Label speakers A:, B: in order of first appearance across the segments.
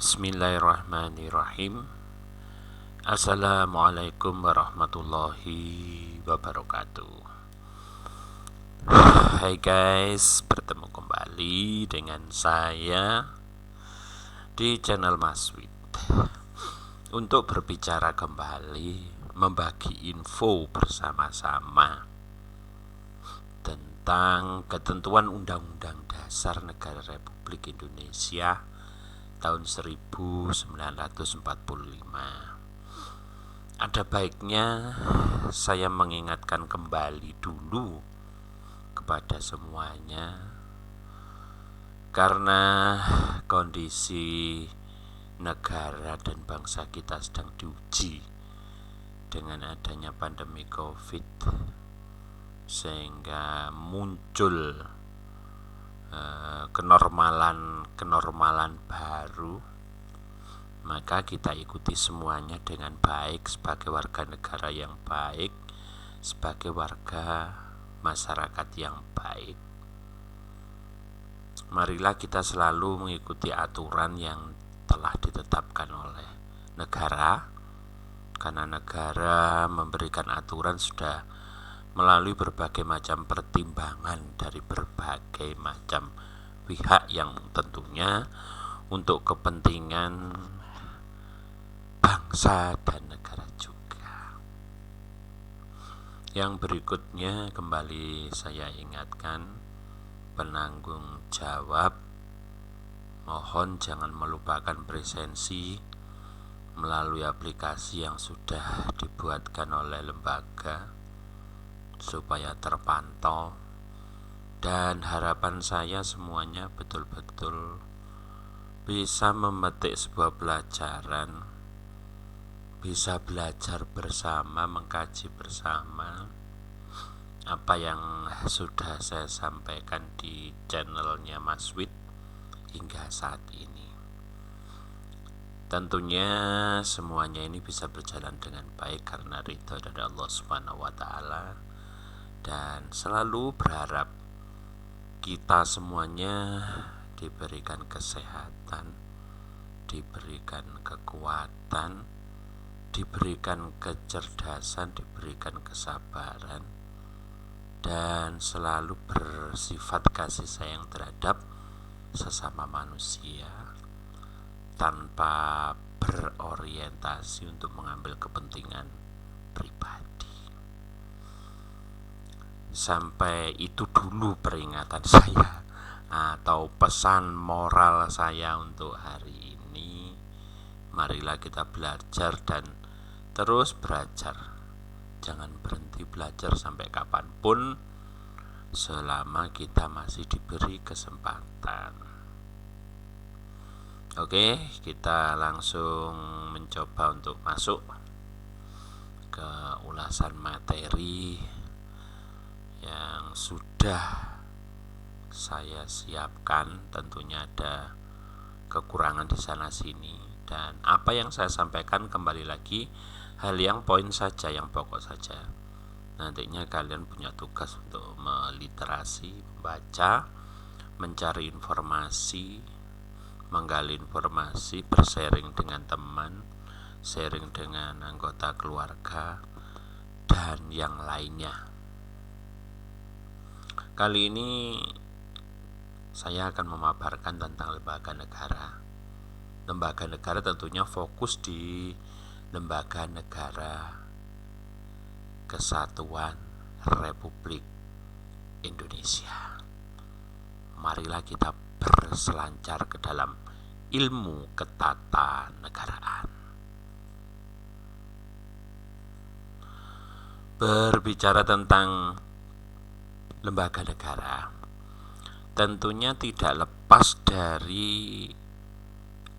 A: Bismillahirrahmanirrahim. Assalamualaikum warahmatullahi wabarakatuh. Hai guys, bertemu kembali dengan saya di channel Mas Wid untuk berbicara kembali, membagi info bersama-sama tentang ketentuan Undang-Undang Dasar Negara Republik Indonesia tahun 1945. Ada baiknya saya mengingatkan kembali dulu kepada semuanya, karena kondisi negara dan bangsa kita sedang diuji dengan adanya pandemi COVID, sehingga muncul kenormalan baru. Maka kita ikuti semuanya dengan baik sebagai warga negara yang baik, sebagai warga masyarakat yang baik. Marilah kita selalu mengikuti aturan yang telah ditetapkan oleh negara, karena negara memberikan aturan sudah melalui berbagai macam pertimbangan dari berbagai macam pihak yang tentunya untuk kepentingan bangsa dan negara juga. Yang berikutnya kembali saya ingatkan, penanggung jawab mohon jangan melupakan presensi melalui aplikasi yang sudah dibuatkan oleh lembaga supaya terpantau, dan harapan saya semuanya betul-betul bisa memetik sebuah pelajaran, bisa belajar bersama, mengkaji bersama apa yang sudah saya sampaikan di channelnya Mas Wid hingga saat ini. Tentunya semuanya ini bisa berjalan dengan baik karena ridho dari Allah Subhanahu wa Ta'ala, dan selalu berharap kita semuanya diberikan kesehatan, diberikan kekuatan, diberikan kecerdasan, diberikan kesabaran, dan selalu bersifat kasih sayang terhadap sesama manusia tanpa berorientasi untuk mengambil kepentingan pribadi. Sampai itu dulu peringatan saya atau pesan moral saya untuk hari ini. Marilah kita belajar dan terus belajar. Jangan berhenti belajar sampai kapanpun, selama kita masih diberi kesempatan. Oke, kita langsung mencoba untuk masuk ke ulasan materi yang sudah saya siapkan. Tentunya ada kekurangan di sana sini, dan apa yang saya sampaikan kembali lagi hal yang poin saja, yang pokok saja. Nantinya kalian punya tugas untuk meliterasi, membaca, mencari informasi, menggali informasi, bersharing dengan teman, sharing dengan anggota keluarga, dan yang lainnya. Kali ini saya akan memaparkan tentang lembaga negara. Lembaga negara tentunya fokus di Lembaga Negara Kesatuan Republik Indonesia. Marilah kita berselancar ke dalam ilmu ketatanegaraan. Berbicara tentang lembaga negara, tentunya tidak lepas dari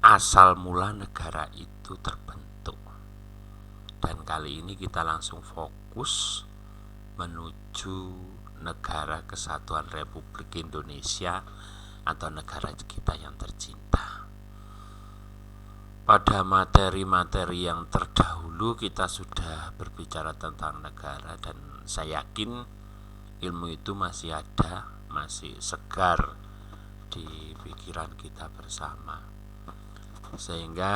A: asal mula negara itu terbentuk. Dan kali ini kita langsung fokus menuju Negara Kesatuan Republik Indonesia atau negara kita yang tercinta. Pada materi-materi yang terdahulu kita sudah berbicara tentang negara, dan saya yakin ilmu itu masih ada, masih segar di pikiran kita bersama. Sehingga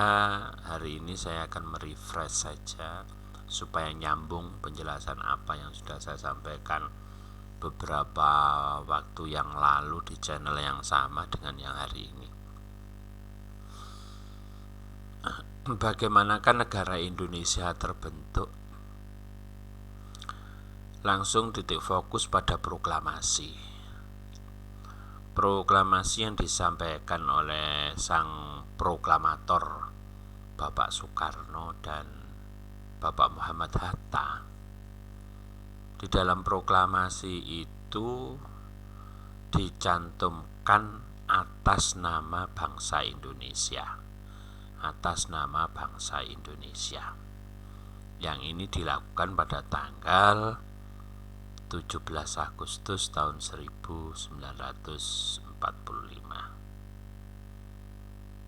A: hari ini saya akan merefresh saja supaya nyambung penjelasan apa yang sudah saya sampaikan beberapa waktu yang lalu di channel yang sama dengan yang hari ini. Bagaimanakah negara Indonesia terbentuk? Langsung titik fokus pada proklamasi. Proklamasi yang disampaikan oleh sang proklamator Bapak Soekarno dan Bapak Muhammad Hatta. Di dalam proklamasi itu dicantumkan atas nama bangsa Indonesia. Atas nama bangsa Indonesia. Yang ini dilakukan pada tanggal 17 Agustus tahun 1945.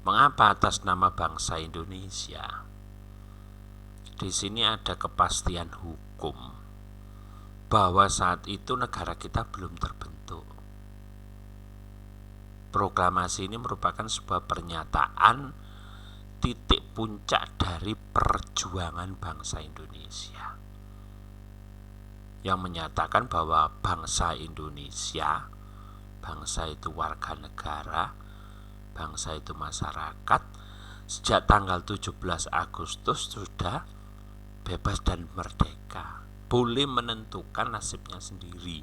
A: Mengapa atas nama bangsa Indonesia? Di sini ada kepastian hukum bahwa saat itu negara kita belum terbentuk. Proklamasi ini merupakan sebuah pernyataan titik puncak dari perjuangan bangsa Indonesia, yang menyatakan bahwa bangsa Indonesia, bangsa itu warga negara, bangsa itu masyarakat, sejak tanggal 17 Agustus sudah bebas dan merdeka, boleh menentukan nasibnya sendiri.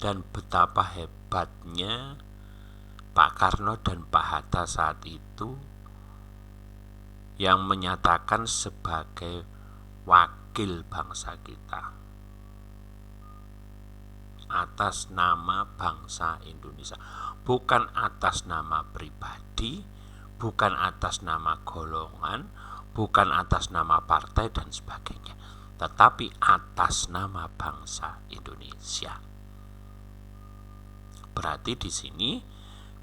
A: Dan betapa hebatnya Pak Karno dan Pak Hatta saat itu yang menyatakan sebagai wakil bangsa kita atas nama bangsa Indonesia, bukan atas nama pribadi, bukan atas nama golongan, bukan atas nama partai dan sebagainya, tetapi atas nama bangsa Indonesia. Berarti di sini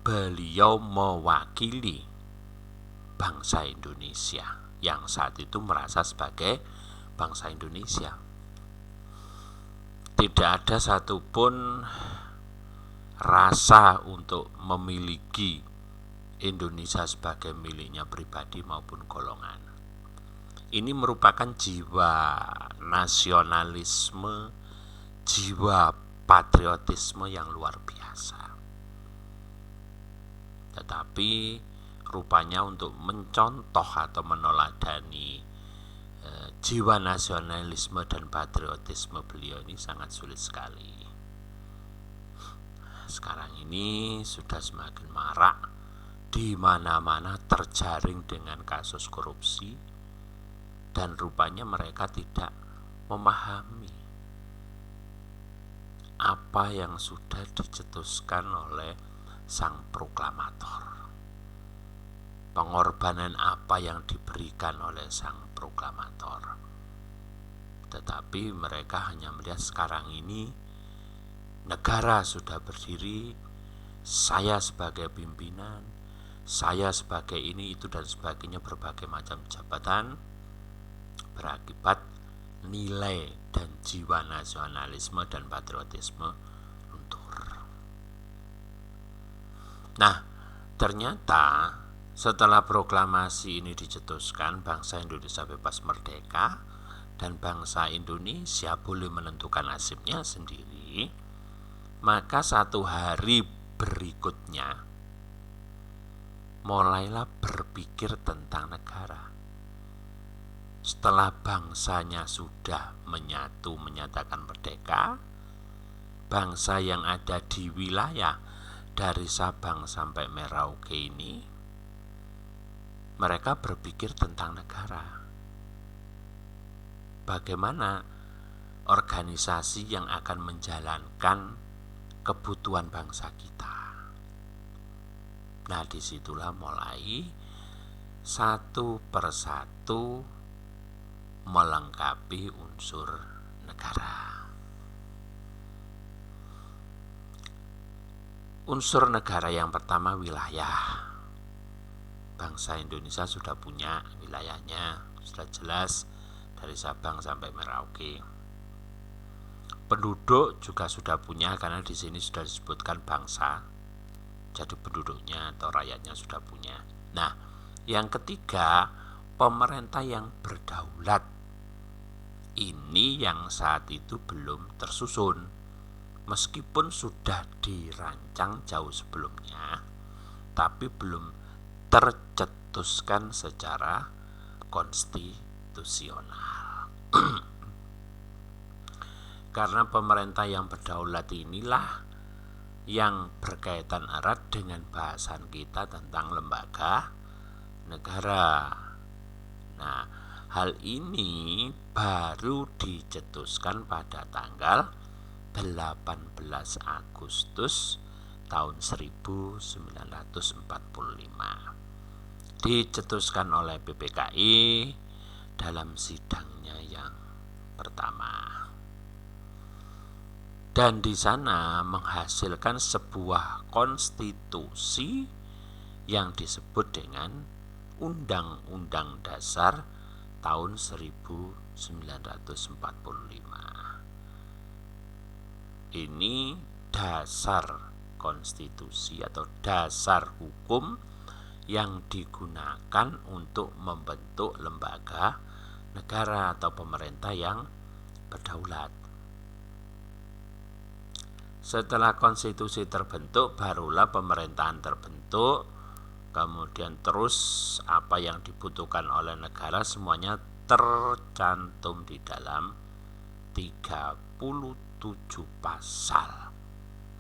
A: beliau mewakili bangsa Indonesia yang saat itu merasa sebagai bangsa Indonesia. Tidak ada satupun rasa untuk memiliki Indonesia sebagai miliknya pribadi maupun golongan. Ini merupakan jiwa nasionalisme, jiwa patriotisme yang luar biasa. Tetapi rupanya untuk mencontoh atau meneladani jiwa nasionalisme dan patriotisme beliau ini sangat sulit sekali. Sekarang ini sudah semakin marak, di mana-mana terjaring dengan kasus korupsi, dan rupanya mereka tidak memahami apa yang sudah dicetuskan oleh sang proklamator, pengorbanan apa yang diberikan oleh sang proklamator. Tetapi mereka hanya melihat sekarang ini negara sudah berdiri, saya sebagai pimpinan, saya sebagai ini itu dan sebagainya, berbagai macam jabatan, berakibat nilai dan jiwa nasionalisme dan patriotisme luntur. Nah, ternyata setelah proklamasi ini dicetuskan, bangsa Indonesia bebas merdeka dan bangsa Indonesia boleh menentukan nasibnya sendiri, maka satu hari berikutnya mulailah berpikir tentang negara. Setelah bangsanya sudah menyatu, menyatakan merdeka, bangsa yang ada di wilayah dari Sabang sampai Merauke ini, mereka berpikir tentang negara. Bagaimana organisasi yang akan menjalankan kebutuhan bangsa kita. Nah, disitulah mulai satu persatu melengkapi unsur negara. Unsur negara yang pertama wilayah. Bangsa Indonesia sudah punya wilayahnya, sudah jelas dari Sabang sampai Merauke. Penduduk juga sudah punya karena di sini sudah disebutkan bangsa. jadi penduduknya atau rakyatnya sudah punya. Nah, yang ketiga, pemerintah yang berdaulat. Ini yang saat itu belum tersusun, meskipun sudah dirancang jauh sebelumnya, tapi belum tercetuskan secara konstitusional. Karena pemerintah yang berdaulat inilah yang berkaitan erat dengan bahasan kita tentang lembaga negara. Nah, hal ini baru dicetuskan pada tanggal 18 Agustus tahun 1945. Dicetuskan oleh PPKI dalam sidangnya yang pertama. Dan di sana menghasilkan sebuah konstitusi yang disebut dengan Undang-Undang Dasar tahun 1945. Ini dasar konstitusi atau dasar hukum yang digunakan untuk membentuk lembaga negara atau pemerintah yang berdaulat. Setelah konstitusi terbentuk, barulah pemerintahan terbentuk. Kemudian terus apa yang dibutuhkan oleh negara semuanya tercantum di dalam 37 pasal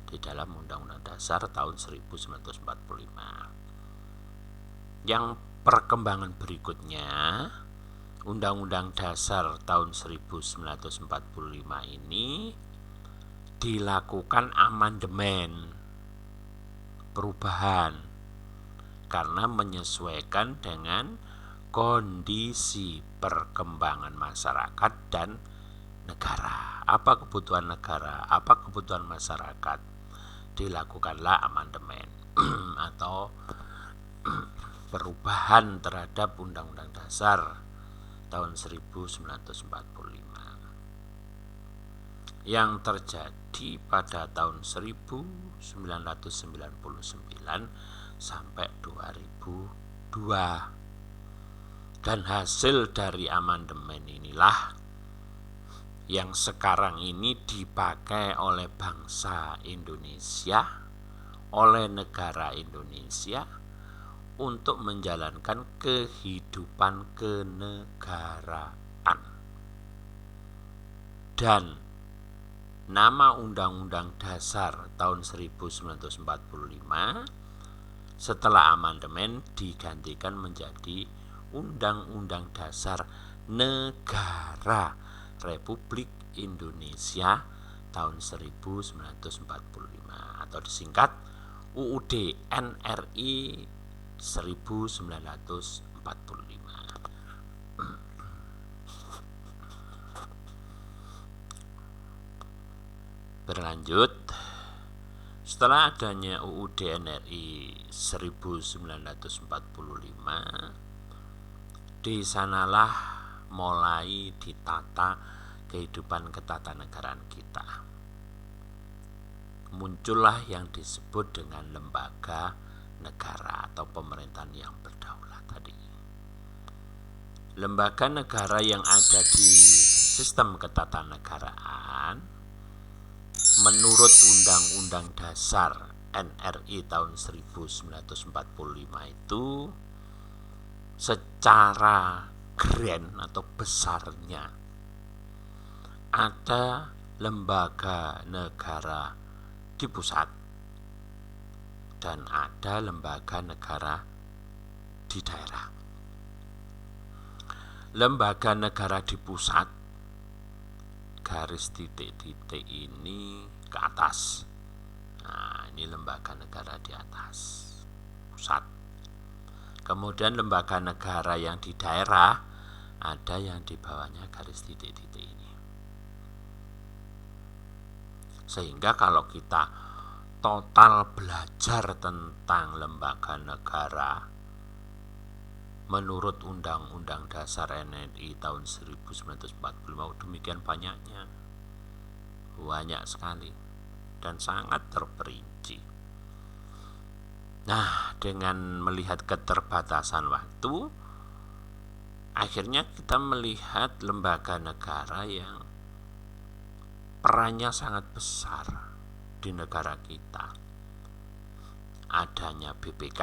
A: di dalam Undang-Undang Dasar tahun 1945. Yang perkembangan berikutnya, Undang-Undang Dasar tahun 1945 ini dilakukan amandemen, perubahan, karena menyesuaikan dengan kondisi perkembangan masyarakat dan negara. Apa kebutuhan negara, apa kebutuhan masyarakat, dilakukanlah amandemen atau perubahan terhadap Undang-Undang Dasar tahun 1945 yang terjadi pada tahun 1999 sampai 2002. Dan hasil dari amandemen inilah yang sekarang ini dipakai oleh bangsa Indonesia, oleh negara Indonesia untuk menjalankan kehidupan kenegaraan. Dan nama Undang-Undang Dasar tahun 1945 setelah amandemen digantikan menjadi Undang-Undang Dasar Negara Republik Indonesia tahun 1945 atau disingkat UUD NRI 1945. Berlanjut, setelah adanya UUD NRI 1945, di sanalah mulai ditata kehidupan ketatanegaraan kita. Muncullah yang disebut dengan lembaga negara atau pemerintahan yang berdaulat tadi. Lembaga negara yang ada di sistem ketatanegaraan menurut Undang-Undang Dasar NRI tahun 1945 itu secara grand atau besarnya ada lembaga negara di pusat dan ada lembaga negara di daerah. Lembaga negara di pusat, garis titik-titik ini ke atas. Nah, ini lembaga negara di atas, pusat. Kemudian lembaga negara yang di daerah, ada yang di bawahnya garis titik-titik ini. Sehingga kalau kita total belajar tentang lembaga negara menurut Undang-Undang Dasar NRI tahun 1945 demikian banyaknya, banyak sekali dan sangat terperinci. Nah, dengan melihat keterbatasan waktu, akhirnya kita melihat lembaga negara yang perannya sangat besar di negara kita. Adanya BPK,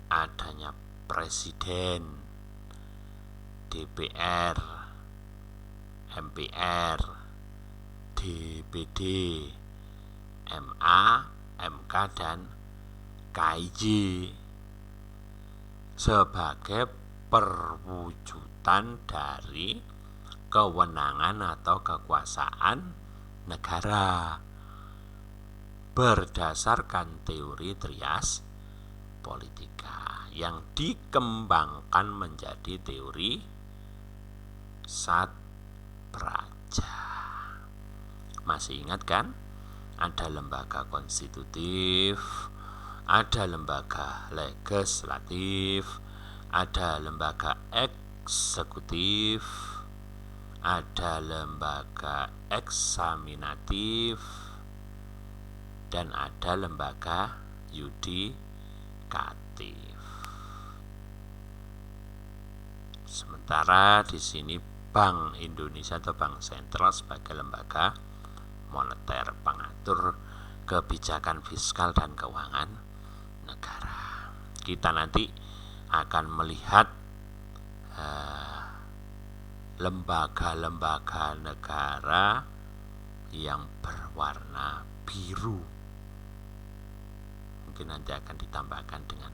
A: adanya Presiden, DPR, MPR, DPD, MA, MK, dan KIJ sebagai perwujudan dari kewenangan atau kekuasaan negara berdasarkan teori trias politika yang dikembangkan menjadi teori Satpraja. Masih ingat kan? Ada lembaga konstitutif, ada lembaga legislatif, ada lembaga eksekutif, ada lembaga eksaminatif, dan ada lembaga yudikatif. Sementara di sini Bank Indonesia atau Bank Sentral sebagai lembaga moneter pengatur kebijakan fiskal dan keuangan negara. Kita nanti akan melihat lembaga-lembaga negara yang berwarna biru. Mungkin nanti akan ditambahkan dengan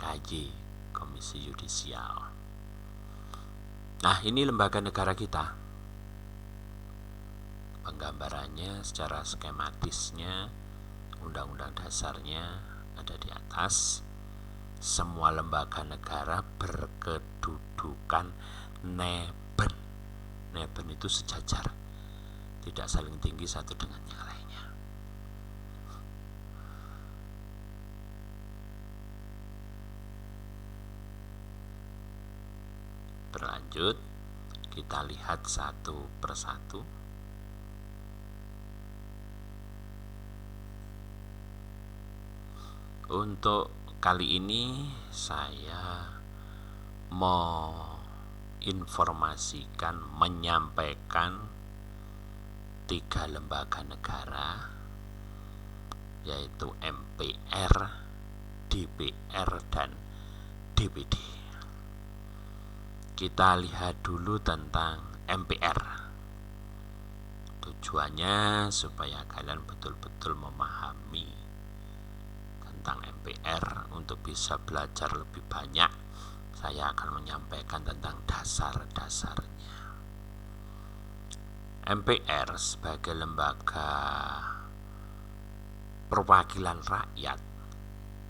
A: KY, Komisi Yudisial. Nah, ini lembaga negara kita. Penggambarannya secara skematisnya, undang-undang dasarnya ada di atas. Semua lembaga negara berkedudukan neben. Neben itu sejajar, tidak saling tinggi satu dengan yang lainnya. Berlanjut, kita lihat satu persatu. Untuk kali ini saya mau informasikan, menyampaikan 3 lembaga negara, yaitu MPR, DPR, dan DPD. Kita lihat dulu tentang MPR. Tujuannya supaya kalian betul-betul memahami tentang MPR. Untuk bisa belajar lebih banyak, saya akan menyampaikan tentang dasar-dasarnya. MPR sebagai lembaga perwakilan rakyat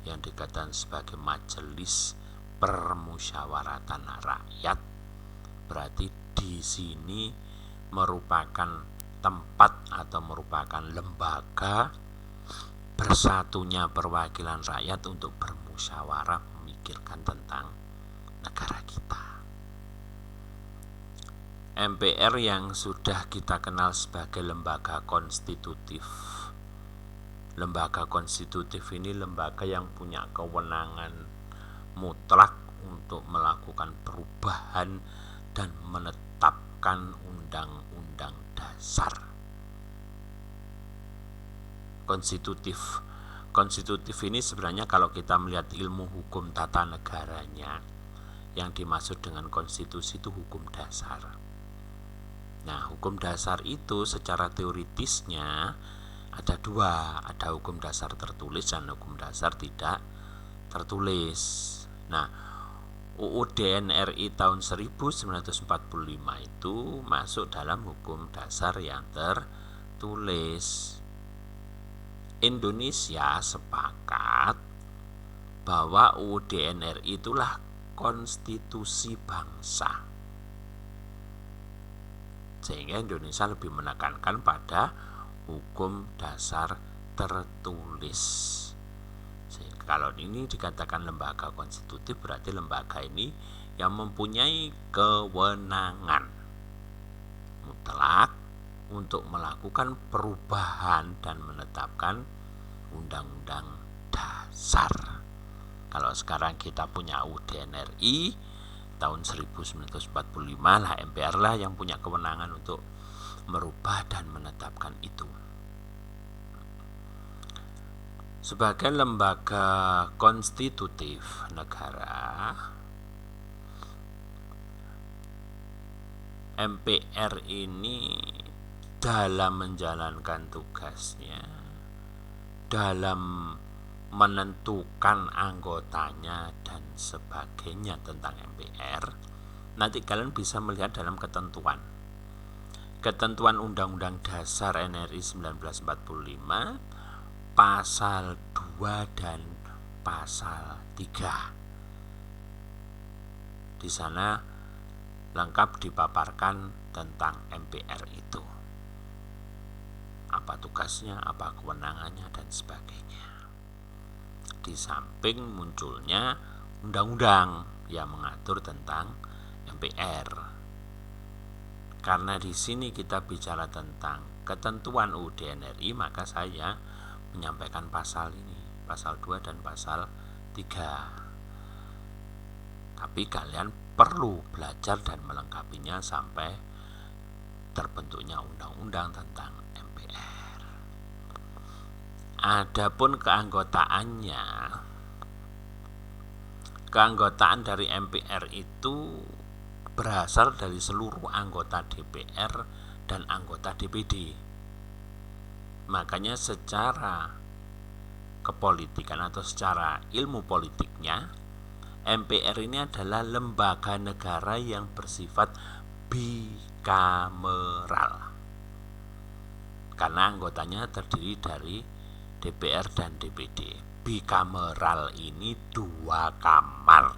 A: yang dikatakan sebagai majelis permusyawaratan rakyat, berarti di sini merupakan tempat atau merupakan lembaga bersatunya perwakilan rakyat untuk bermusyawarah memikirkan tentang negara kita. MPR yang sudah kita kenal sebagai lembaga konstitutif. Lembaga konstitutif ini lembaga yang punya kewenangan mutlak untuk melakukan perubahan dan menetapkan undang-undang dasar. Konstitutif ini sebenarnya kalau kita melihat ilmu hukum tata negaranya, yang dimaksud dengan konstitusi itu hukum dasar. Nah, hukum dasar itu secara teoritisnya ada 2, ada hukum dasar tertulis dan hukum dasar tidak tertulis. Nah, UUD NRI tahun 1945 itu masuk dalam hukum dasar yang tertulis. Indonesia sepakat bahwa UUD NRI itulah konstitusi bangsa, sehingga Indonesia lebih menekankan pada hukum dasar tertulis. Kalau ini dikatakan lembaga konstitutif, berarti lembaga ini yang mempunyai kewenangan mutlak untuk melakukan perubahan dan menetapkan undang-undang dasar. dasar. Kalau sekarang kita punya UUD NRI tahun 1945 lah, MPR lah yang punya kewenangan untuk merubah dan menetapkan itu. Sebagai lembaga konstitutif negara, MPR ini dalam menjalankan tugasnya, dalam menentukan anggotanya dan sebagainya tentang MPR, nanti kalian bisa melihat dalam ketentuan Undang-Undang Dasar NRI 1945 pasal 2 dan pasal 3. Di sana lengkap dipaparkan tentang MPR itu, apa tugasnya, apa kewenangannya dan sebagainya. Di samping munculnya undang-undang yang mengatur tentang MPR. Karena di sini kita bicara tentang ketentuan UUD NRI, maka saya menyampaikan pasal ini, pasal 2 dan pasal 3. Tapi kalian perlu belajar dan melengkapinya sampai terbentuknya undang-undang tentang MPR. Adapun keanggotaan dari MPR itu berasal dari seluruh anggota DPR dan anggota DPD. Makanya secara kepolitikan atau secara ilmu politiknya, MPR ini adalah lembaga negara yang bersifat bikameral, karena anggotanya terdiri dari DPR dan DPD. Bikameral ini 2 kamar,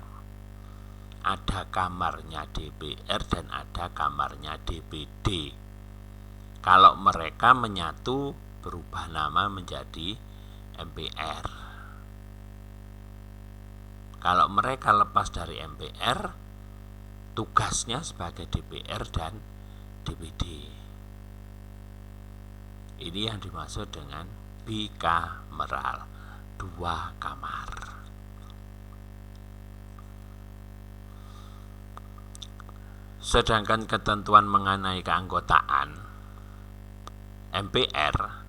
A: ada kamarnya DPR dan ada kamarnya DPD. Kalau mereka menyatu berubah nama menjadi MPR. Kalau mereka lepas dari MPR, tugasnya sebagai DPR dan DPD. Ini yang dimaksud dengan bikameral, 2 kamar. Sedangkan ketentuan mengenai keanggotaan MPR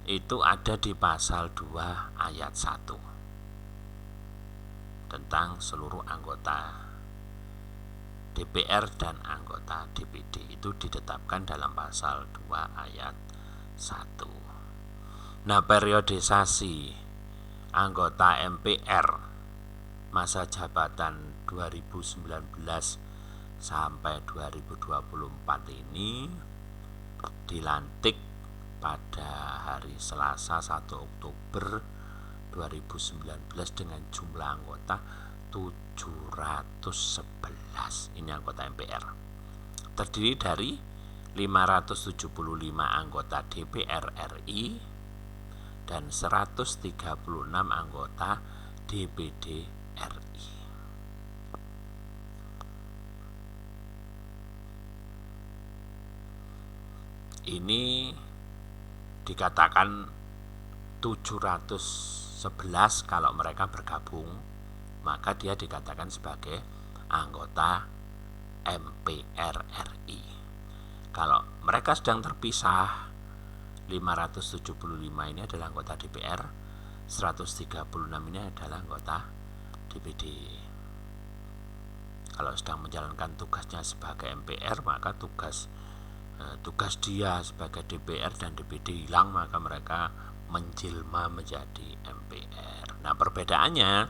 A: itu ada di pasal 2 ayat 1 tentang seluruh anggota DPR dan anggota DPD. Itu ditetapkan dalam pasal 2 ayat 1. Nah, periodisasi anggota MPR masa jabatan 2019 sampai 2024 ini dilantik pada hari Selasa 1 Oktober 2019 dengan jumlah anggota 711. Ini anggota MPR. Terdiri dari 575 anggota DPR RI dan 136 anggota DPD RI. Ini dikatakan 711 kalau mereka bergabung, maka dia dikatakan sebagai anggota MPR RI. Kalau mereka sedang terpisah, 575 ini adalah anggota DPR, 136 ini adalah anggota DPD. Kalau sedang menjalankan tugasnya sebagai MPR, maka tugas dia sebagai DPR dan DPD hilang, maka mereka menjelma menjadi MPR. Nah, perbedaannya,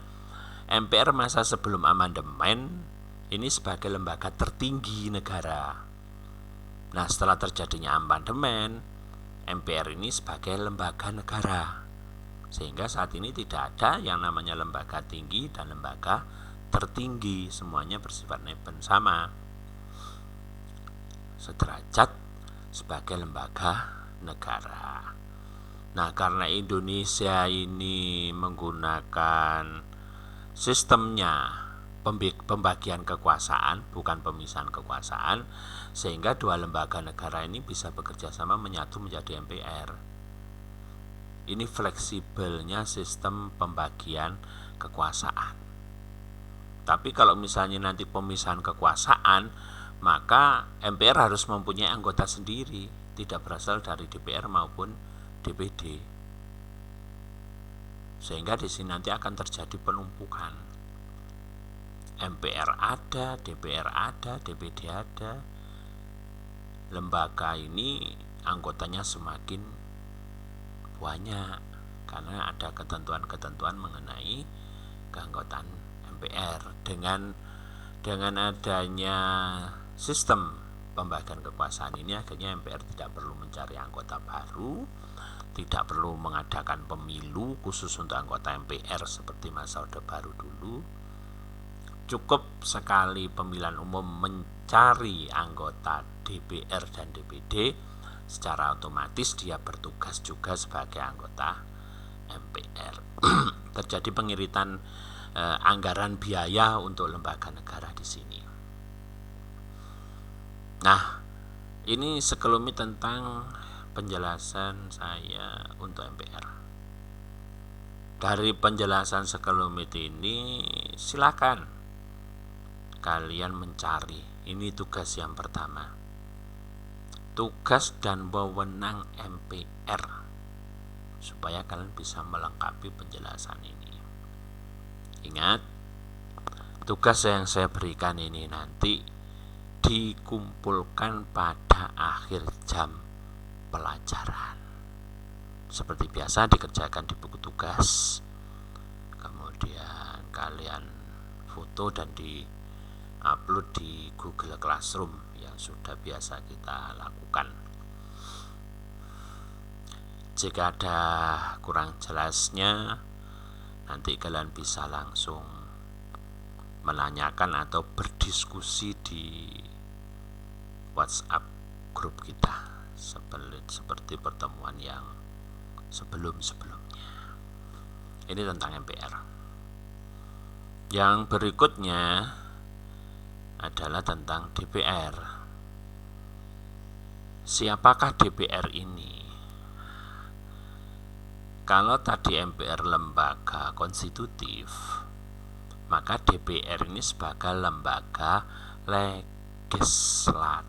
A: MPR masa sebelum amandemen ini sebagai lembaga tertinggi negara. Nah, setelah terjadinya amandemen, MPR ini sebagai lembaga negara, sehingga saat ini tidak ada yang namanya lembaga tinggi dan lembaga tertinggi, semuanya bersifat neben sama, sederajat sebagai lembaga negara. Nah, karena Indonesia ini menggunakan sistemnya pembagian kekuasaan, bukan pemisahan kekuasaan, sehingga 2 lembaga negara ini bisa bekerja sama menyatu menjadi MPR. Ini fleksibelnya sistem pembagian kekuasaan. Tapi kalau misalnya nanti pemisahan kekuasaan, maka MPR harus mempunyai anggota sendiri, tidak berasal dari DPR maupun DPD. Sehingga di sini nanti akan terjadi penumpukan. MPR ada, DPR ada, DPD ada. Lembaga ini anggotanya semakin banyak karena ada ketentuan-ketentuan mengenai keanggotaan MPR. Dengan adanya sistem pembagian kekuasaan ini, akhirnya MPR tidak perlu mencari anggota baru, tidak perlu mengadakan pemilu khusus untuk anggota MPR seperti masa Orde Baru dulu. Cukup sekali pemilihan umum mencari anggota DPR dan DPD, secara otomatis dia bertugas juga sebagai anggota MPR. Terjadi pengiritan anggaran biaya untuk lembaga negara di sini. Nah, ini sekelumit tentang penjelasan saya untuk MPR. Dari penjelasan sekelumit ini, silakan kalian mencari. Ini tugas yang pertama. Tugas dan wewenang MPR, supaya kalian bisa melengkapi penjelasan ini. Ingat, tugas yang saya berikan ini nanti dikumpulkan pada akhir jam pelajaran. Seperti biasa dikerjakan di buku tugas, kemudian kalian foto dan di-upload di Google Classroom yang sudah biasa kita lakukan. Jika ada kurang jelasnya, nanti kalian bisa langsung menanyakan atau berdiskusi di WhatsApp grup kita seperti pertemuan yang sebelum-sebelumnya. Ini tentang MPR. Yang berikutnya adalah tentang DPR. Siapakah DPR ini? Kalau tadi MPR lembaga konstitutif, maka DPR ini sebagai lembaga legislatif.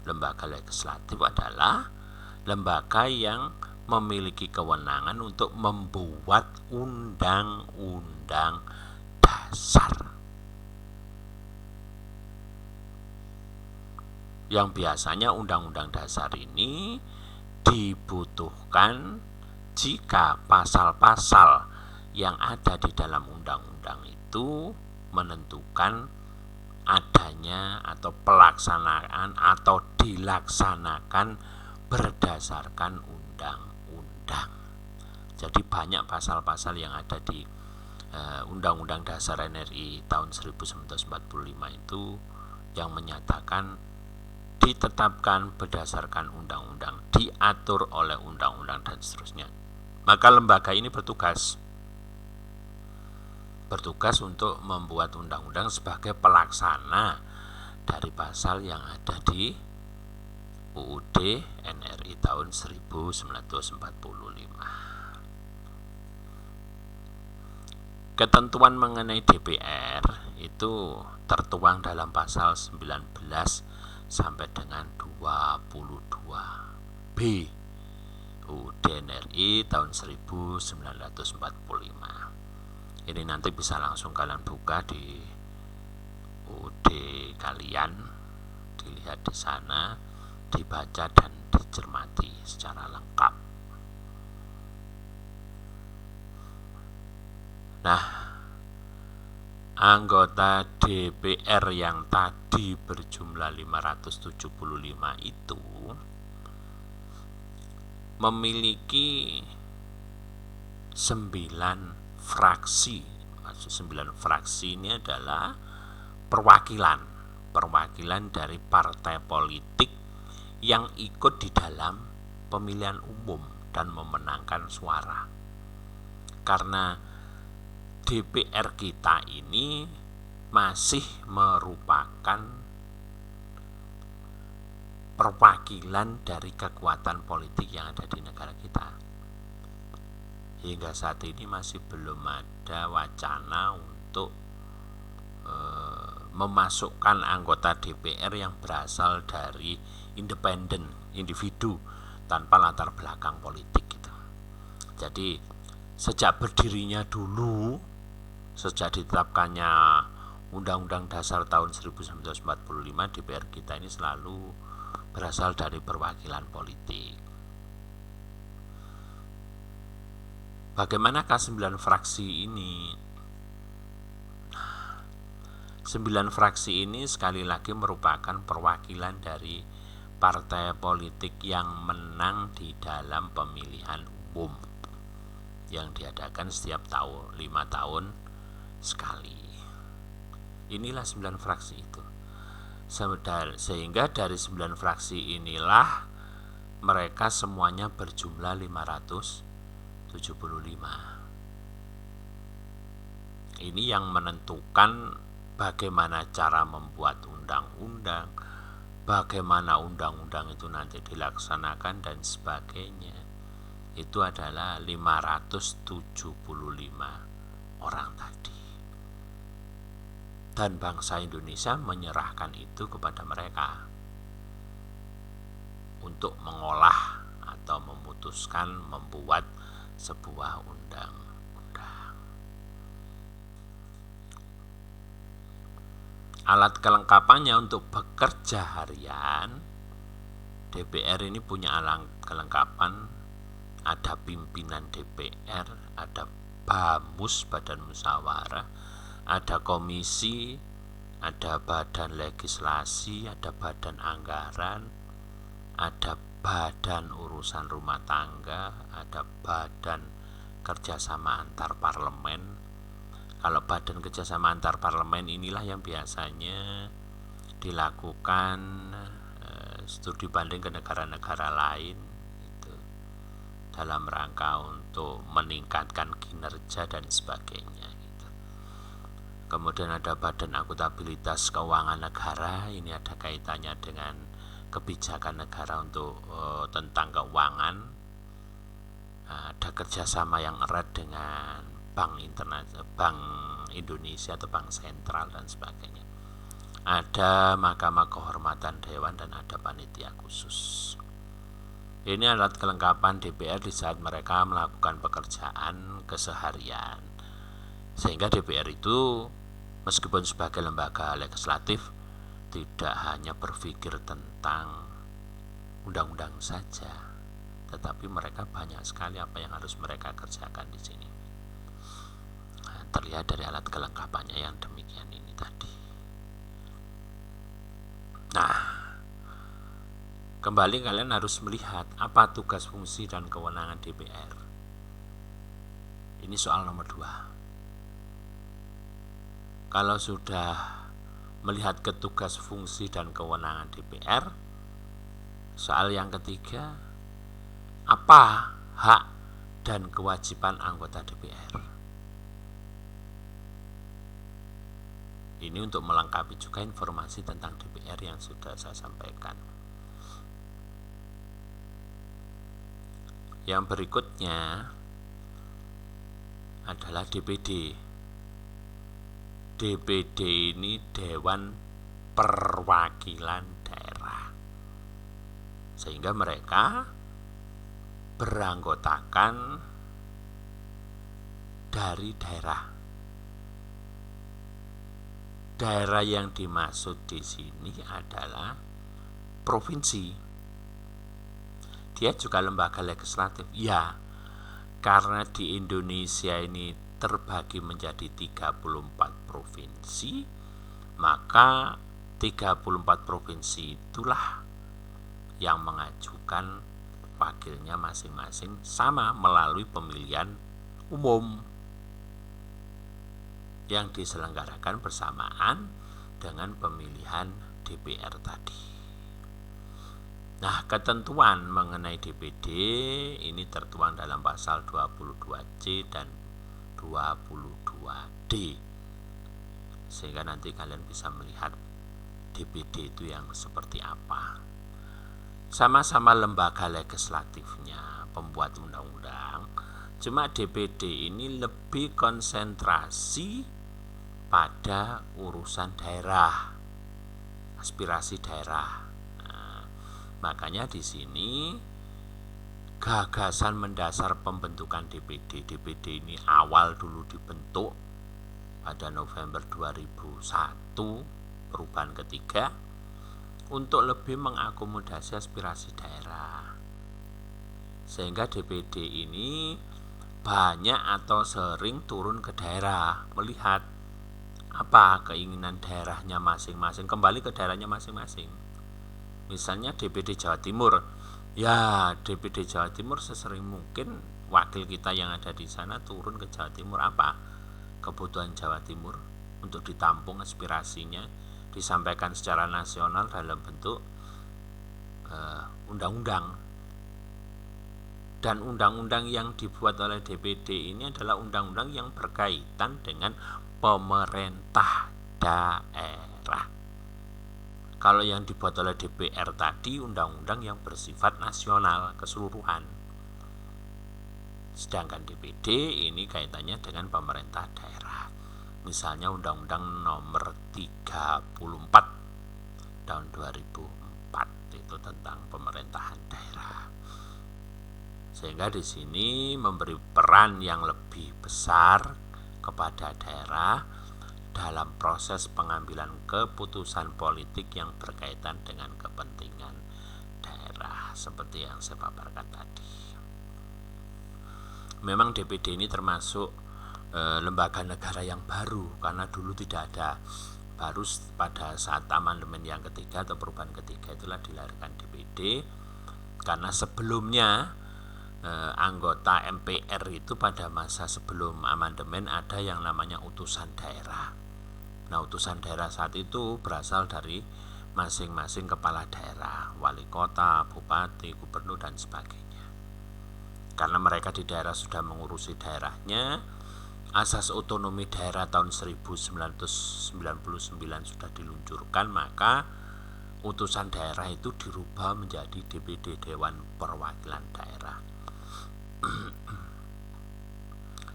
A: Lembaga legislatif adalah lembaga yang memiliki kewenangan untuk membuat undang-undang dasar, yang biasanya undang-undang dasar ini dibutuhkan jika pasal-pasal yang ada di dalam undang-undang itu menentukan adanya atau pelaksanaan atau dilaksanakan berdasarkan undang-undang. Jadi banyak pasal-pasal yang ada di Undang-Undang Dasar RI tahun 1945 itu yang menyatakan ditetapkan berdasarkan undang-undang, diatur oleh undang-undang dan seterusnya. Maka lembaga ini bertugas untuk membuat undang-undang sebagai pelaksana dari pasal yang ada di UUD NRI tahun 1945. Ketentuan mengenai DPR itu tertuang dalam pasal 19 sampai dengan 22B UUD NRI tahun 1945. Ini nanti bisa langsung kalian buka di UUD kalian, dilihat di sana, dibaca dan dicermati secara lengkap. Nah, anggota DPR yang tadi berjumlah 575 itu memiliki 9 fraksi. Maksud 9 fraksi ini adalah perwakilan dari partai politik yang ikut di dalam pemilihan umum dan memenangkan suara. Karena DPR kita ini masih merupakan perwakilan dari kekuatan politik yang ada di negara kita. Hingga saat ini masih belum ada wacana untuk memasukkan anggota DPR yang berasal dari independen, individu tanpa latar belakang politik gitu. Jadi sejak berdirinya dulu, sejak ditetapkannya Undang-Undang Dasar tahun 1945, DPR kita ini selalu berasal dari perwakilan politik. Bagaimanakah 9 fraksi ini? 9 fraksi ini sekali lagi merupakan perwakilan dari partai politik yang menang di dalam pemilihan umum yang diadakan setiap tahun, 5 tahun sekali. Inilah 9 fraksi itu. Sehingga dari 9 fraksi inilah mereka semuanya berjumlah 575. Ini yang menentukan bagaimana cara membuat undang-undang, bagaimana undang-undang itu nanti dilaksanakan dan sebagainya. Itu adalah 575 orang tadi. Dan bangsa Indonesia menyerahkan itu kepada mereka untuk mengolah atau memutuskan membuat sebuah undang-undang. Alat kelengkapannya untuk bekerja harian, DPR ini punya alat kelengkapan, ada pimpinan DPR, ada BAMUS, Badan Musyawarah, ada komisi, ada badan legislasi, ada badan anggaran, ada badan urusan rumah tangga, ada badan kerjasama antar parlemen. Kalau badan kerjasama antar parlemen inilah yang biasanya dilakukan studi banding ke negara-negara lain gitu, dalam rangka untuk meningkatkan kinerja dan sebagainya gitu. Kemudian ada badan akuntabilitas keuangan negara, ini ada kaitannya dengan kebijakan negara untuk tentang keuangan. Ada kerjasama yang erat dengan Bank Indonesia atau Bank Sentral dan sebagainya. Ada Mahkamah Kehormatan Dewan dan ada panitia khusus. Ini alat kelengkapan DPR di saat mereka melakukan pekerjaan keseharian. Sehingga DPR itu meskipun sebagai lembaga legislatif tidak hanya berpikir tentang undang-undang saja, tetapi mereka banyak sekali apa yang harus mereka kerjakan di sini. Terlihat dari alat kelengkapannya yang demikian ini tadi. Nah, kembali kalian harus melihat apa tugas, fungsi, dan kewenangan DPR. Ini soal nomor 2. Kalau sudah melihat ke tugas, fungsi, dan kewenangan DPR, soal yang ketiga, apa hak dan kewajiban anggota DPR? Ini untuk melengkapi juga informasi tentang DPR yang sudah saya sampaikan. Yang berikutnya adalah DPD. DPD ini Dewan Perwakilan Daerah. Sehingga mereka beranggotakan dari daerah. Daerah yang dimaksud di sini adalah provinsi. Dia juga lembaga legislatif. Ya, karena di Indonesia ini terbagi menjadi 34 provinsi, maka 34 provinsi itulah yang mengajukan wakilnya masing-masing sama melalui pemilihan umum yang diselenggarakan bersamaan dengan pemilihan DPR tadi. Nah, ketentuan mengenai DPD ini tertuang dalam pasal 22C dan 22D. Sehingga nanti kalian bisa melihat DPD itu yang seperti apa. sama-sama lembaga legislatifnya, pembuat undang-undang. Cuma DPD ini lebih konsentrasi pada urusan daerah, aspirasi daerah. Nah, makanya di sini gagasan mendasar pembentukan DPD ini awal dulu dibentuk pada November 2001, perubahan ketiga, untuk lebih mengakomodasi aspirasi daerah. Sehingga DPD ini banyak atau sering turun ke daerah, melihat apa keinginan daerahnya masing-masing, kembali ke daerahnya masing-masing. Misalnya DPD Jawa Timur, ya DPD Jawa Timur sesering mungkin wakil kita yang ada di sana turun ke Jawa Timur, apa kebutuhan Jawa Timur untuk ditampung aspirasinya, disampaikan secara nasional dalam bentuk undang-undang. Dan undang-undang yang dibuat oleh DPD ini adalah undang-undang yang berkaitan dengan pemerintah daerah. Kalau yang dibuat oleh DPR tadi undang-undang yang bersifat nasional keseluruhan. Sedangkan DPD ini kaitannya dengan pemerintah daerah. Misalnya Undang-Undang Nomor 34 tahun 2004 itu tentang pemerintahan daerah. Sehingga di sini memberi peran yang lebih besar kepada daerah dalam proses pengambilan keputusan politik yang berkaitan dengan kepentingan daerah, seperti yang saya paparkan tadi. Memang DPD ini termasuk lembaga negara yang baru, karena dulu tidak ada. Baru pada saat amandemen yang ketiga atau perubahan ketiga itulah dilahirkan DPD, karena sebelumnya anggota MPR itu pada masa sebelum amandemen ada yang namanya utusan daerah. Nah, utusan daerah saat itu berasal dari masing-masing kepala daerah, wali kota, bupati, gubernur, dan sebagainya. Karena mereka di daerah sudah mengurusi daerahnya, asas otonomi daerah tahun 1999 sudah diluncurkan, maka utusan daerah itu dirubah menjadi DPD, Dewan Perwakilan Daerah.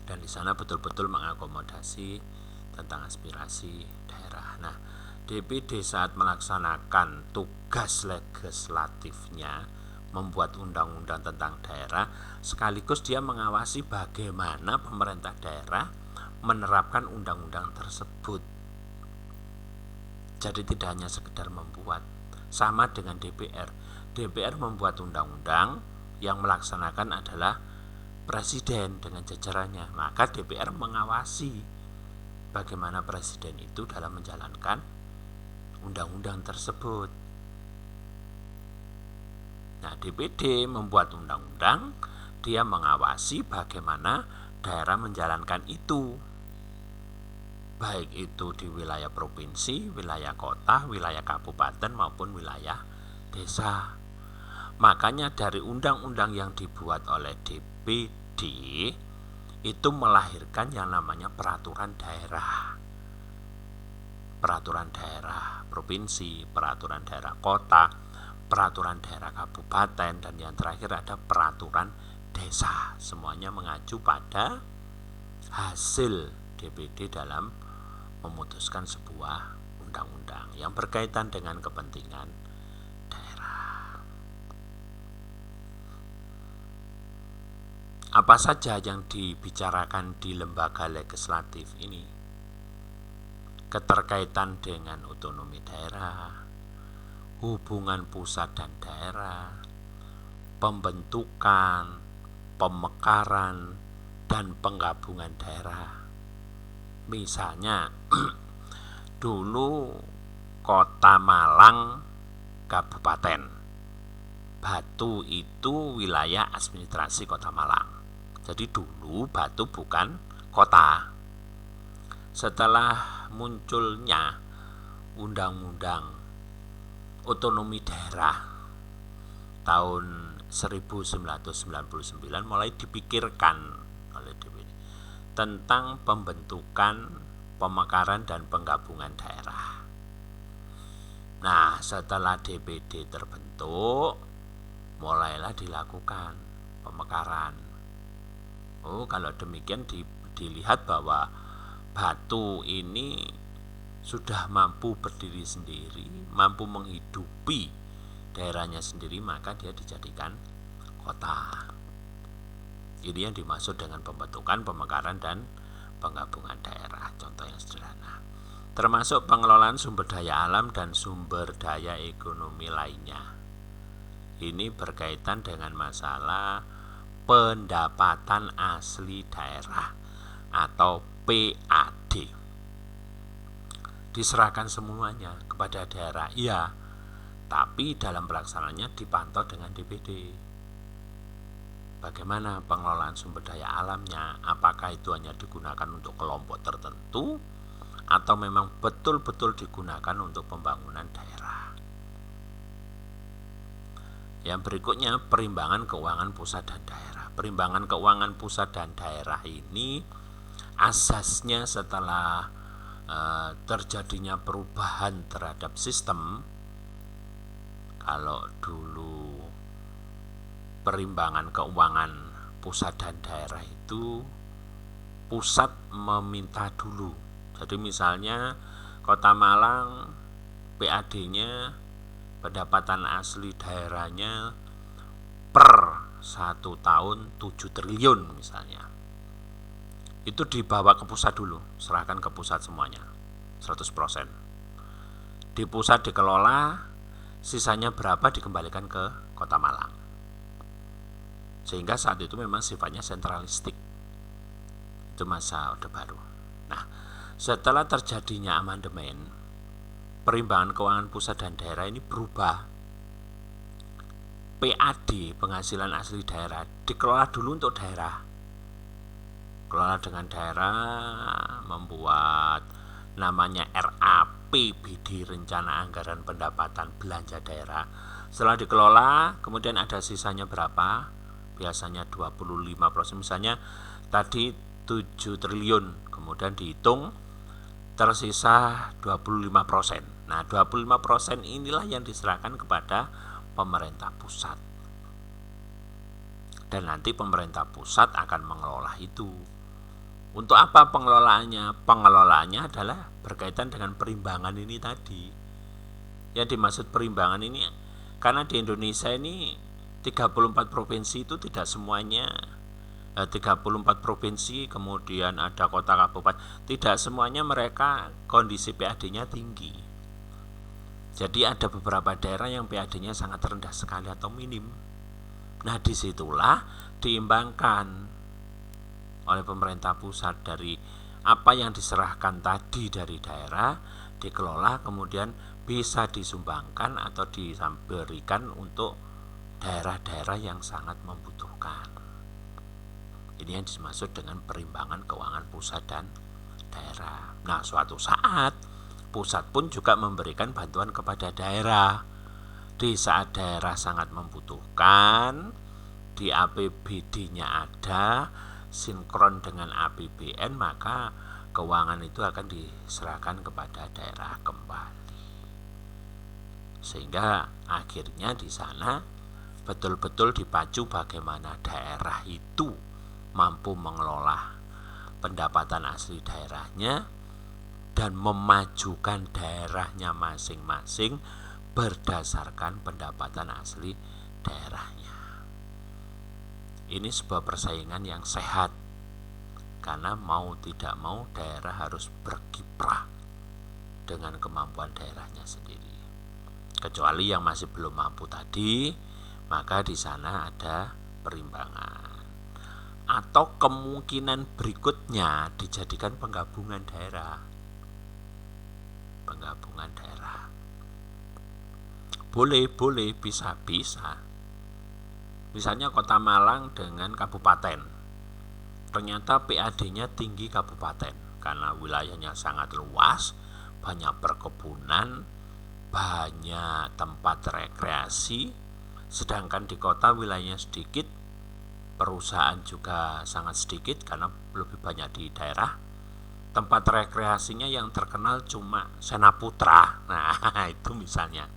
A: Dan di sana betul-betul mengakomodasi tentang aspirasi daerah. Nah, DPD saat melaksanakan tugas legislatifnya, membuat undang-undang tentang daerah, sekaligus dia mengawasi bagaimana pemerintah daerah menerapkan undang-undang tersebut. Jadi tidak hanya sekedar membuat, sama dengan DPR. DPR membuat undang-undang, yang melaksanakan adalah presiden dengan jajarannya. Maka DPR mengawasi bagaimana presiden itu dalam menjalankan undang-undang tersebut. Nah, DPD membuat undang-undang, dia mengawasi bagaimana daerah menjalankan itu, baik itu di wilayah provinsi, wilayah kota, wilayah kabupaten maupun wilayah desa. Makanya dari undang-undang yang dibuat oleh DPD itu melahirkan yang namanya peraturan daerah. Peraturan daerah provinsi, peraturan daerah kota, peraturan daerah kabupaten, dan yang terakhir ada peraturan desa. Semuanya mengacu pada hasil DPD dalam memutuskan sebuah undang-undang yang berkaitan dengan kepentingan daerah. Apa saja yang dibicarakan di lembaga legislatif ini? Keterkaitan dengan otonomi daerah, hubungan pusat dan daerah, pembentukan, pemekaran, dan penggabungan daerah. Misalnya dulu Kota Malang Kabupaten, Batu itu wilayah administrasi Kota Malang. Jadi dulu Batu bukan kota. Setelah munculnya undang-undang otonomi daerah tahun 1999 mulai dipikirkan oleh DPD tentang pembentukan, pemekaran, dan penggabungan daerah. Nah, setelah DPD terbentuk, mulailah dilakukan pemekaran. Kalau demikian dilihat bahwa batu ini sudah mampu berdiri sendiri, mampu menghidupi daerahnya sendiri, maka dia dijadikan kota. Ini yang dimaksud dengan pembentukan, pemekaran, dan penggabungan daerah. Contoh yang sederhana, termasuk pengelolaan sumber daya alam dan sumber daya ekonomi lainnya. Ini berkaitan dengan masalah pendapatan asli daerah atau PAD. Diserahkan semuanya kepada daerah, iya, tapi dalam pelaksanaannya dipantau dengan DPD. Bagaimana pengelolaan sumber daya alamnya? Apakah itu hanya digunakan untuk kelompok tertentu atau memang betul-betul digunakan untuk pembangunan daerah? Yang berikutnya, perimbangan keuangan pusat dan daerah. Perimbangan keuangan pusat dan daerah ini asasnya setelah terjadinya perubahan terhadap sistem. Kalau dulu perimbangan keuangan pusat dan daerah itu pusat meminta dulu. Jadi misalnya Kota Malang PAD-nya, pendapatan asli daerahnya per 1 tahun 7 triliun misalnya. Itu dibawa ke pusat dulu, serahkan ke pusat semuanya 100%. Di pusat dikelola, sisanya berapa dikembalikan ke Kota Malang. Sehingga saat itu memang sifatnya sentralistik. Itu masa Orde Baru. Nah, setelah terjadinya amandemen, perimbangan keuangan pusat dan daerah ini berubah. PAD, penghasilan asli daerah, dikelola dulu untuk daerah. Kelola dengan daerah, membuat namanya RAPBD, Rencana Anggaran Pendapatan Belanja Daerah. Setelah dikelola, kemudian ada sisanya berapa? Biasanya 25%. Misalnya tadi 7 triliun, kemudian dihitung tersisa 25%. Nah, 25% inilah yang diserahkan kepada pemerintah pusat. Dan nanti pemerintah pusat akan mengelola itu. Untuk apa pengelolaannya? Pengelolaannya adalah berkaitan dengan perimbangan ini tadi. Yang dimaksud perimbangan ini, karena di Indonesia ini 34 provinsi itu tidak semuanya 34 provinsi, kemudian ada kota kabupaten, tidak semuanya mereka kondisi PAD-nya tinggi. Jadi ada beberapa daerah yang PAD-nya sangat rendah sekali atau minim. Nah, disitulah diimbangkan oleh pemerintah pusat dari apa yang diserahkan tadi dari daerah, dikelola, kemudian bisa disumbangkan atau diberikan untuk daerah-daerah yang sangat membutuhkan. Ini yang dimaksud dengan perimbangan keuangan pusat dan daerah. Nah, suatu saat pusat pun juga memberikan bantuan kepada daerah. Di saat daerah sangat membutuhkan, di APBD-nya ada, sinkron dengan APBN, maka keuangan itu akan diserahkan kepada daerah kembali. Sehingga akhirnya di sana betul-betul dipacu bagaimana daerah itu mampu mengelola pendapatan asli daerahnya dan memajukan daerahnya masing-masing berdasarkan pendapatan asli daerahnya. Ini sebuah persaingan yang sehat, karena mau tidak mau daerah harus berkiprah dengan kemampuan daerahnya sendiri. Kecuali yang masih belum mampu tadi, maka di sana ada perimbangan. Atau kemungkinan berikutnya dijadikan penggabungan daerah. Penggabungan daerah. Boleh, bisa. Misalnya Kota Malang dengan kabupaten. Ternyata PAD-nya tinggi kabupaten karena wilayahnya sangat luas, banyak perkebunan, banyak tempat rekreasi, sedangkan di kota wilayahnya sedikit, perusahaan juga sangat sedikit karena lebih banyak di daerah. Tempat rekreasinya yang terkenal cuma Senaputra. Nah, itu misalnya.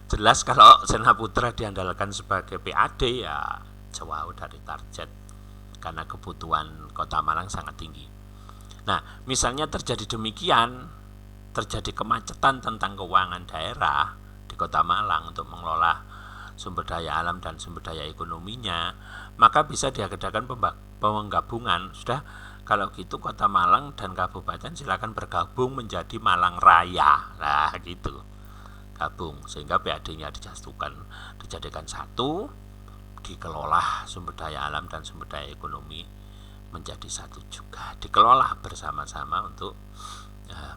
A: Jelas kalau Sena Putra diandalkan sebagai PAD ya jauh dari target karena kebutuhan Kota Malang sangat tinggi. Nah, misalnya terjadi demikian, terjadi kemacetan tentang keuangan daerah di Kota Malang untuk mengelola sumber daya alam dan sumber daya ekonominya, maka bisa diadakan penggabungan. Sudah, kalau gitu Kota Malang dan Kabupaten silakan bergabung menjadi Malang Raya. Nah, gitu. Gabung sehingga PAD-nya dijadikan satu, dikelola sumber daya alam dan sumber daya ekonomi menjadi satu juga, dikelola bersama-sama untuk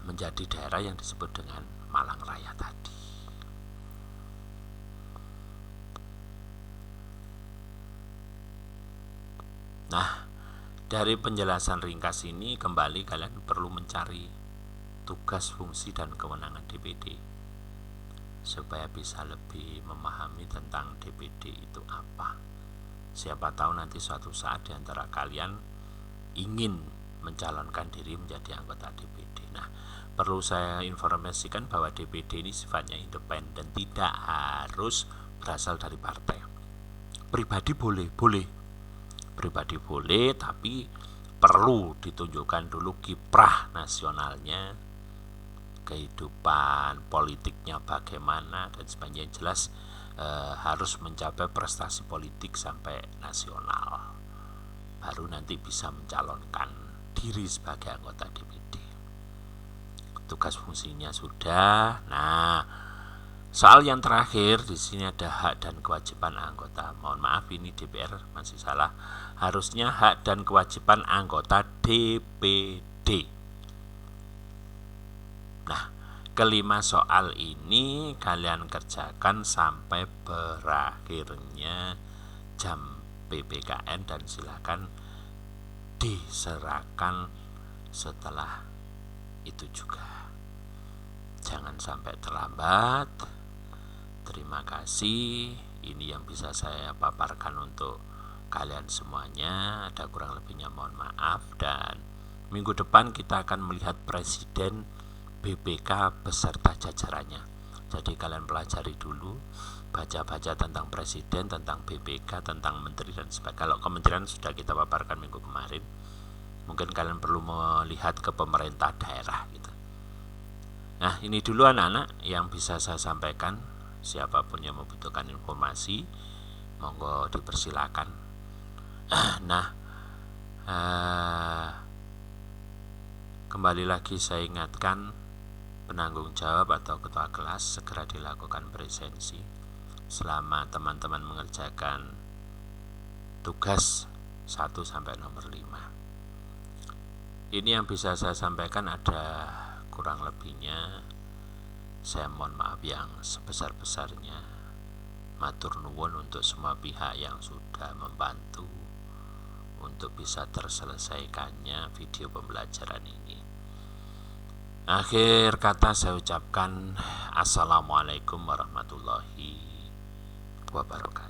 A: menjadi daerah yang disebut dengan Malang Raya tadi. Nah, dari penjelasan ringkas ini kembali kalian perlu mencari tugas, fungsi, dan kewenangan DPD supaya bisa lebih memahami tentang DPD itu apa. Siapa tahu nanti suatu saat di antara kalian ingin mencalonkan diri menjadi anggota DPD. Nah, perlu saya informasikan bahwa DPD ini sifatnya independen, tidak harus berasal dari partai. Pribadi boleh, pribadi boleh, tapi perlu ditunjukkan dulu kiprah nasionalnya, kehidupan politiknya bagaimana dan sebagainya. Jelas harus mencapai prestasi politik sampai nasional, baru nanti bisa mencalonkan diri sebagai anggota DPD. Tugas fungsinya sudah. Nah, soal yang terakhir di sini ada hak dan kewajiban anggota. Mohon maaf, ini DPR masih salah. Harusnya hak dan kewajiban anggota DPD. Nah, kelima soal ini kalian kerjakan sampai berakhirnya jam PPKN dan silakan diserahkan setelah itu juga. Jangan sampai terlambat. Terima kasih. Ini yang bisa saya paparkan untuk kalian semuanya. Ada kurang lebihnya mohon maaf, dan minggu depan kita akan melihat Presiden, BPK beserta jajarannya. Jadi kalian pelajari dulu, baca-baca tentang presiden, tentang BPK, tentang menteri dan sebagainya. Kalau kementerian sudah kita paparkan minggu kemarin, mungkin kalian perlu melihat ke pemerintah daerah gitu. Nah, ini dulu anak-anak yang bisa saya sampaikan. Siapapun yang membutuhkan informasi, monggo dipersilakan. Nah, kembali lagi saya ingatkan, penanggung jawab atau ketua kelas segera dilakukan presensi selama teman-teman mengerjakan tugas 1 sampai nomor 5. Ini yang bisa saya sampaikan, ada kurang lebihnya saya mohon maaf yang sebesar-besarnya. Matur nuwun untuk semua pihak yang sudah membantu untuk bisa terselesaikannya video pembelajaran ini. Akhir kata saya ucapkan assalamualaikum warahmatullahi wabarakatuh.